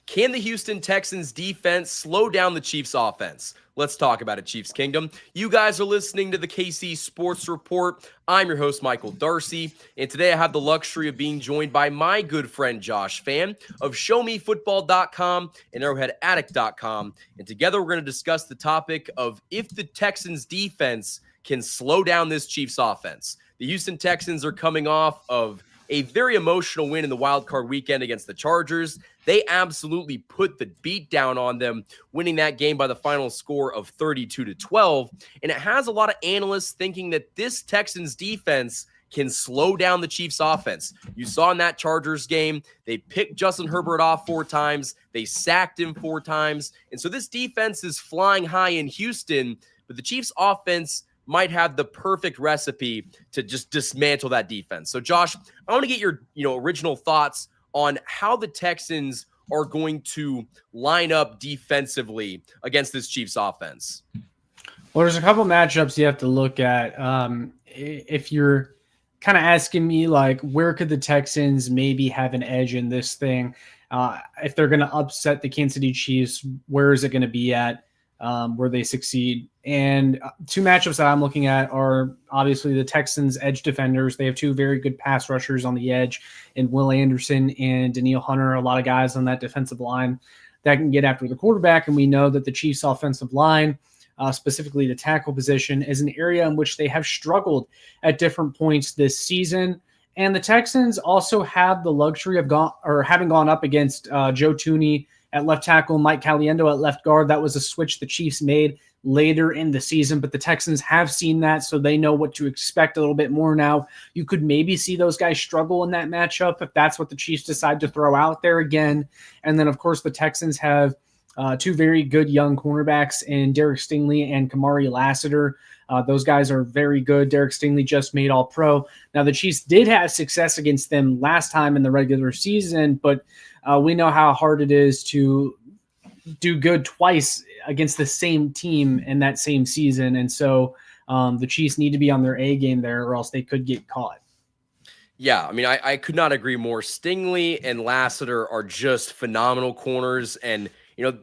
Can the Houston Texans defense slow down the Chiefs offense? Let's talk about it, Chiefs Kingdom. You guys are listening to the KC Sports Report. I'm your host, Michael Darcy, and today I have the luxury of being joined by my good friend Josh Fan of ShowMeFootball.com and ArrowheadAddict.com. And together we're going to discuss the topic of if the Texans defense can slow down this Chiefs offense. The Houston Texans are coming off of a very emotional win in the wild card weekend against the Chargers. They absolutely put the beat down on them, winning that game by the final score of 32-12. And it has a lot of analysts thinking that this Texans defense can slow down the Chiefs offense. You saw in that Chargers game, they picked Justin Herbert off 4 times. They sacked him 4 times. And so this defense is flying high in Houston, but the Chiefs offense might have the perfect recipe to just dismantle that defense. So Josh, I want to get your original thoughts on how the Texans are going to line up defensively against this Chiefs offense. Well, there's a couple matchups you have to look at. If you're kind of asking me, like, where could the Texans maybe have an edge in this thing? If they're going to upset the Kansas City Chiefs, where is it going to be at where they succeed? And 2 matchups that I'm looking at are obviously the Texans' edge defenders. They have 2 very good pass rushers on the edge in Will Anderson and Danielle Hunter. A lot of guys on that defensive line that can get after the quarterback. And we know that the Chiefs' offensive line, specifically the tackle position, is an area in which they have struggled at different points this season. And the Texans also have the luxury of having gone up against Joe Thuney at left tackle, Mike Caliendo at left guard. That was a switch the Chiefs made later in the season, but the Texans have seen that, so they know what to expect a little bit more now. You could maybe see those guys struggle in that matchup if that's what the Chiefs decide to throw out there again. And then, of course, the Texans have 2 very good young cornerbacks in Derek Stingley and Kamari Lassiter. Those guys are very good. Derek Stingley just made All-Pro. Now, the Chiefs did have success against them last time in the regular season, but we know how hard it is to do good twice against the same team in that same season. And so the Chiefs need to be on their A game there, or else they could get caught. Yeah, I mean, I could not agree more. Stingley and Lassiter are just phenomenal corners. And,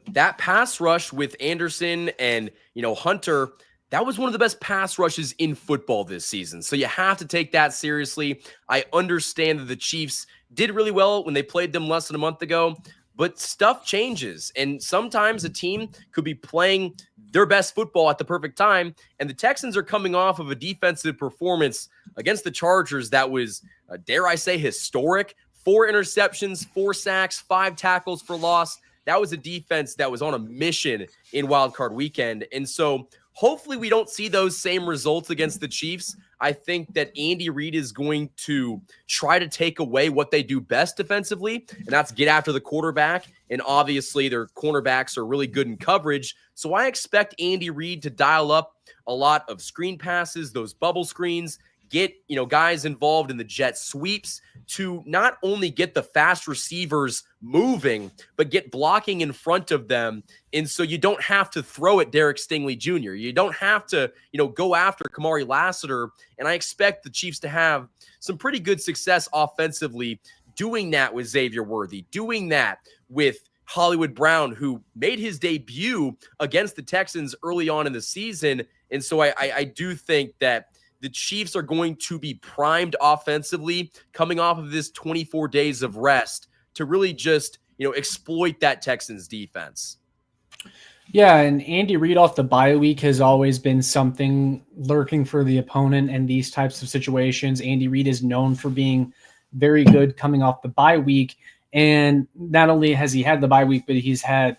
that pass rush with Anderson and, Hunter, that was one of the best pass rushes in football this season. So you have to take that seriously. I understand that the Chiefs did really well when they played them less than a month ago, but stuff changes. And sometimes a team could be playing their best football at the perfect time. And the Texans are coming off of a defensive performance against the Chargers that was, dare I say, historic. 4 interceptions, 4 sacks, 5 tackles for loss. That was a defense that was on a mission in Wild Card Weekend. And so hopefully we don't see those same results against the Chiefs. I think that Andy Reid is going to try to take away what they do best defensively, and that's get after the quarterback. And obviously their cornerbacks are really good in coverage. So I expect Andy Reid to dial up a lot of screen passes, those bubble screens, get guys involved in the jet sweeps to not only get the fast receivers moving, but get blocking in front of them. And so you don't have to throw at Derek Stingley Jr. You don't have to, go after Kamari Lassiter. And I expect the Chiefs to have some pretty good success offensively doing that with Xavier Worthy, doing that with Hollywood Brown, who made his debut against the Texans early on in the season. And so I do think that the Chiefs are going to be primed offensively coming off of this 24 days of rest to really just, exploit that Texans defense. Yeah, and Andy Reid off the bye week has always been something lurking for the opponent in these types of situations. Andy Reid is known for being very good coming off the bye week. And not only has he had the bye week, but he's had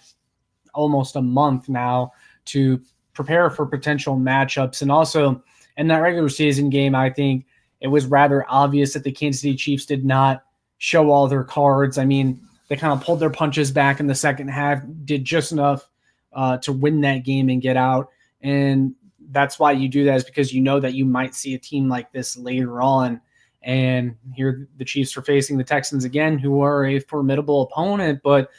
almost a month now to prepare for potential matchups. And also, in that regular season game, I think it was rather obvious that the Kansas City Chiefs did not show all their cards. I mean, they kind of pulled their punches back in the second half, did just enough to win that game and get out. And that's why you do that, is because you know that you might see a team like this later on. And here the Chiefs are facing the Texans again, who are a formidable opponent, but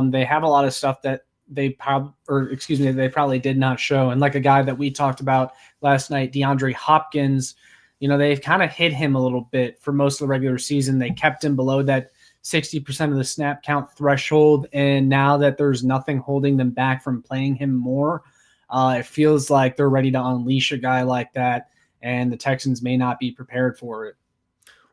they have a lot of stuff that they probably did not show. And like a guy that we talked about last night, DeAndre Hopkins, they've kind of hit him a little bit for most of the regular season. They kept him below that 60% of the snap count threshold. And now that there's nothing holding them back from playing him more, it feels like they're ready to unleash a guy like that, and the Texans may not be prepared for it.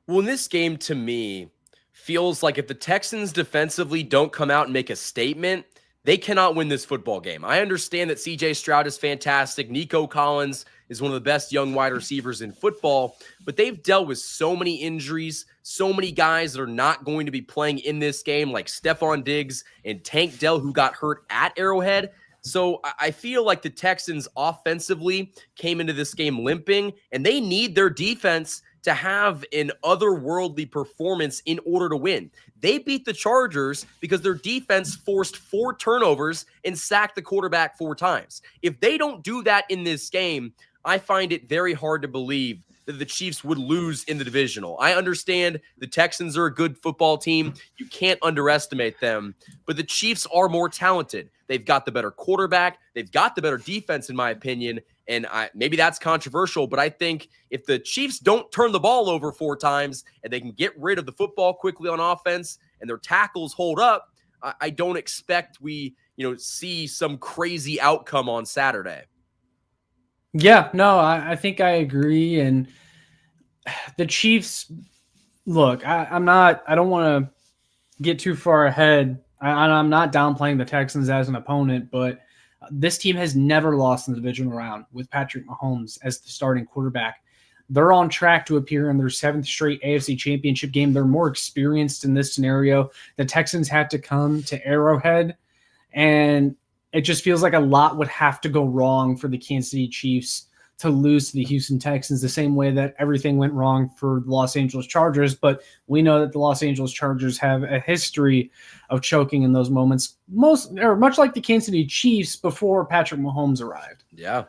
Well, in this game, to me, feels like if the Texans defensively don't come out and make a statement, they cannot win this football game. I understand that CJ Stroud is fantastic. Nico Collins is one of the best young wide receivers in football, but they've dealt with so many injuries, so many guys that are not going to be playing in this game, like Stephon Diggs and Tank Dell, who got hurt at Arrowhead. So I feel like the Texans offensively came into this game limping, and they need their defense to have an otherworldly performance in order to win. They beat the Chargers because their defense forced 4 turnovers and sacked the quarterback 4 times. If they don't do that in this game, I find it very hard to believe that the Chiefs would lose in the divisional. I understand the Texans are a good football team. You can't underestimate them, but the Chiefs are more talented. They've got the better quarterback. They've got the better defense, in my opinion. And maybe that's controversial, but I think if the Chiefs don't turn the ball over 4 times and they can get rid of the football quickly on offense and their tackles hold up, I don't expect we see some crazy outcome on Saturday. Yeah, no, I think I agree. And the Chiefs, look, I don't want to get too far ahead. I'm not downplaying the Texans as an opponent, but this team has never lost in the divisional round with Patrick Mahomes as the starting quarterback. They're on track to appear in their 7th straight AFC Championship game. They're more experienced in this scenario. The Texans had to come to Arrowhead, and it just feels like a lot would have to go wrong for the Kansas City Chiefs to lose to the Houston Texans, the same way that everything went wrong for the Los Angeles Chargers. But we know that the Los Angeles Chargers have a history of choking in those moments, much like the Kansas City Chiefs before Patrick Mahomes arrived. Yeah.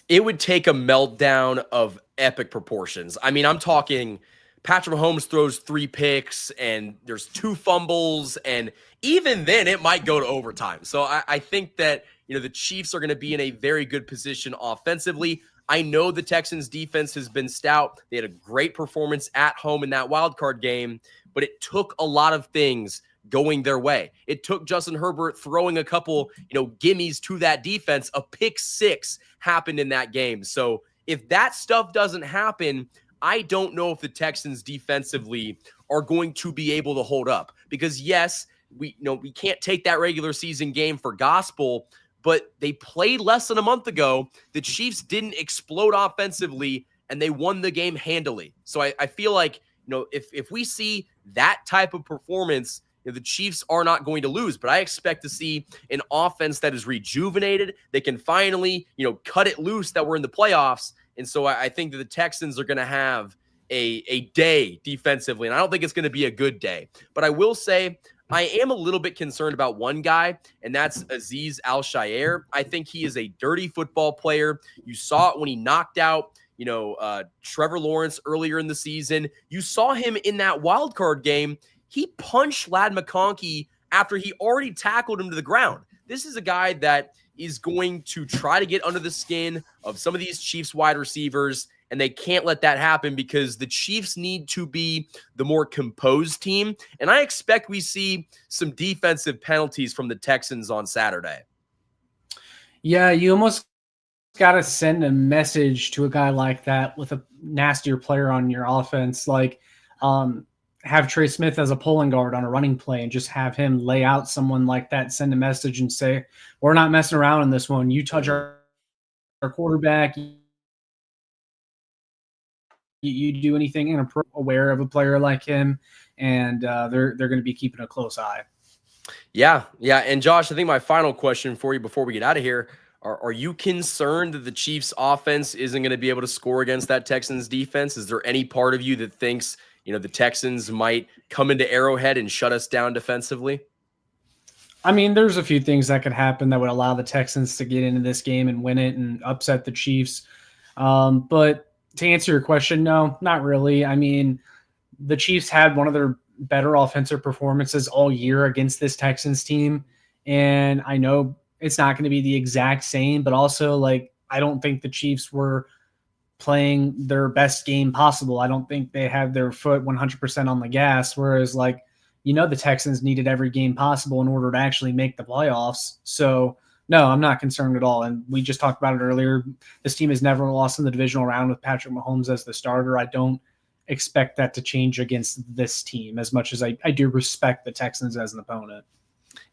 It would take a meltdown of epic proportions. I mean, I'm talking Patrick Mahomes throws 3 picks and there's 2 fumbles, and even then it might go to overtime. So I think that, the Chiefs are going to be in a very good position offensively. I know the Texans defense has been stout. They had a great performance at home in that wild card game, but it took a lot of things going their way. It took Justin Herbert throwing a couple, gimmies to that defense. A pick 6 happened in that game. So if that stuff doesn't happen, I don't know if the Texans defensively are going to be able to hold up, because yes, we can't take that regular season game for gospel, but they played less than a month ago. The Chiefs didn't explode offensively, and they won the game handily. So I feel like, if we see that type of performance, the Chiefs are not going to lose. But I expect to see an offense that is rejuvenated. They can finally, cut it loose that we're in the playoffs. And so I think that the Texans are going to have a day defensively, and I don't think it's going to be a good day. But I will say, I am a little bit concerned about one guy, and that's Azeez Al-Shaair. I think he is a dirty football player. You saw it when he knocked out, Trevor Lawrence earlier in the season. You saw him in that wild card game. He punched Ladd McConkey after he already tackled him to the ground. This is a guy that is going to try to get under the skin of some of these Chiefs wide receivers, and they can't let that happen because the Chiefs need to be the more composed team. And I expect we see some defensive penalties from the Texans on Saturday. Yeah, you almost got to send a message to a guy like that with a nastier player on your offense. Like, have Trey Smith as a pulling guard on a running play and just have him lay out someone like that, send a message and say, we're not messing around in this one. You touch our quarterback, you do anything inappropriate, aware of a player like him, and they're going to be keeping a close eye. Yeah. And Josh, I think my final question for you before we get out of here, are you concerned that the Chiefs offense isn't going to be able to score against that Texans defense? Is there any part of you that thinks, the Texans might come into Arrowhead and shut us down defensively? I mean, there's a few things that could happen that would allow the Texans to get into this game and win it and upset the Chiefs. But to answer your question, no, not really. I mean, the Chiefs had one of their better offensive performances all year against this Texans team. And I know it's not going to be the exact same, but also, I don't think the Chiefs were playing their best game possible. I don't think they had their foot 100% on the gas. Whereas, the Texans needed every game possible in order to actually make the playoffs. So, no, I'm not concerned at all. And we just talked about it earlier. This team has never lost in the divisional round with Patrick Mahomes as the starter. I don't expect that to change against this team as much as I do respect the Texans as an opponent.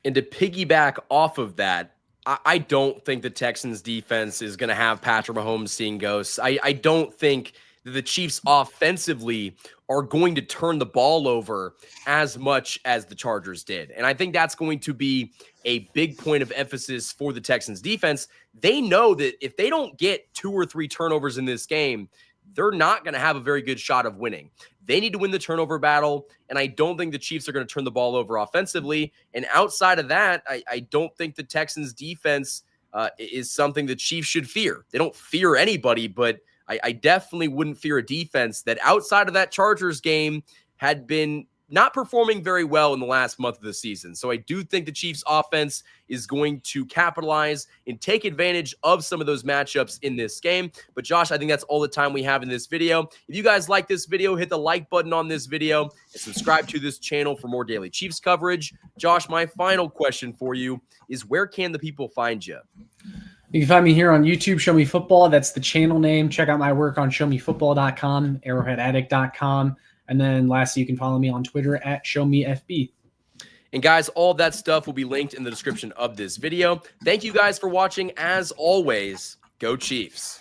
And to piggyback off of that, I don't think the Texans defense is going to have Patrick Mahomes seeing ghosts. I don't think that the Chiefs offensively are going to turn the ball over as much as the Chargers did. And I think that's going to be a big point of emphasis for the Texans defense. They know that if they don't get 2 or 3 turnovers in this game, they're not going to have a very good shot of winning. They need to win the turnover battle, and I don't think the Chiefs are going to turn the ball over offensively. And outside of that, I don't think the Texans defense is something the Chiefs should fear. They don't fear anybody, but I definitely wouldn't fear a defense that outside of that Chargers game had been not performing very well in the last month of the season. So I do think the Chiefs offense is going to capitalize and take advantage of some of those matchups in this game. But Josh, I think that's all the time we have in this video. If you guys like this video, hit the like button on this video and subscribe to this channel for more daily Chiefs coverage. Josh, my final question for you is, where can the people find you? You can find me here on YouTube, Show Me Football. That's the channel name. Check out my work on showmefootball.com, arrowheadaddict.com. And then lastly, you can follow me on Twitter at ShowMeFB. And guys, all of that stuff will be linked in the description of this video. Thank you guys for watching. As always, go Chiefs.